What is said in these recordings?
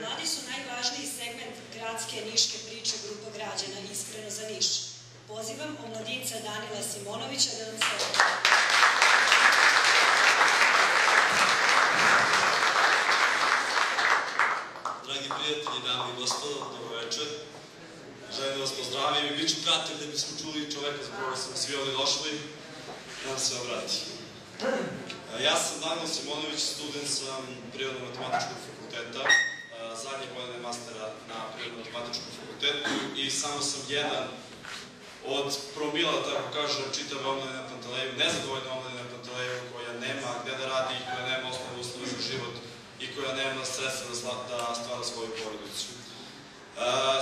Mladi su najvažniji segment gradske niške priče Grupa građana Iskreno za Niš. Pozivam omladinca Danila Simonovića da nam se... Dragi prijatelji, dame i gospodo, dobro večer. Želim da vas pozdravim i bit ću kratak da bismo čuli čoveka za koga smo svi ovdje došli, da nam se obrati. Ja sam Danilo Simonović, student sam Prirodno-matematičkog fakulteta, zadnje godine mastera na Prirodno-matematičkom fakultetu i samo sam jedan od promila, tako kažem, čitave omladine na Panteleju, nezadovoljne omladine na Panteleju, koja nema gde da radi, koja nema osnovne uslove za život i koja nema sredstva da stvara svoju porodicu.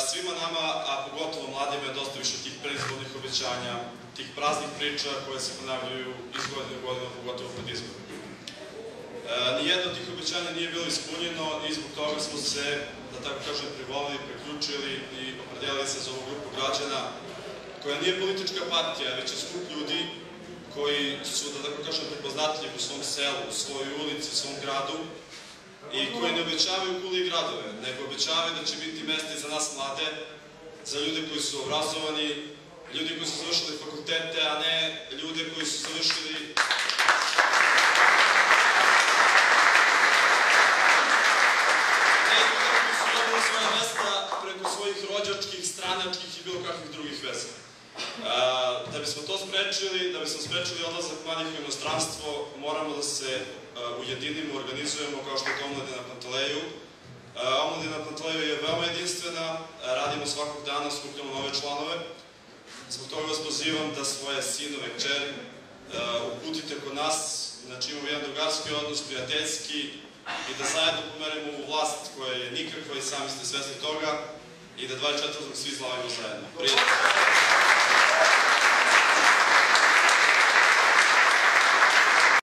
Svima nama, a pogotovo mladima, je dosta više tih predizbornih obećanja, tih praznih priča koje se ponavljaju iz godine u godinu, pogotovo pred izborima. Nijedno od tih obećanja nije bilo ispunjeno i zbog toga smo se, da tako kažem, privolili, preključili i opredelili se za ovu grupu građana, koja nije politička partija, već je skup ljudi koji su, da tako kažem, prepoznatljivi u svom selu, u svojoj ulici, u svom gradu i koji ne obećavaju kuli i gradove, nego obećavaju da će biti mesta za nas mlade, za ljude koji su obrazovani, ljudi koji su završili fakultete, a ne ljude koji su završili... svoje mesta preko svojih rođačkih, stranačkih i bilo kakvih drugih veza. Da bismo to sprečili, da bismo sprečili odlazak mladih u inostranstvo, moramo da se ujedinimo, organizujemo kao što je to Omladina na Panteleju. Omladina na Panteleju je veoma jedinstvena, radimo svakog dana, skupljamo nove članove. Zbog toga vas pozivam da svoje sinove, kćeri uputite kod nas, znači imamo jedan drugarski odnos, prijateljski, i da zajedno pomerimo ovu vlast koja je nikakva i sami ste svesni toga i da 24. svi slavimo zajedno.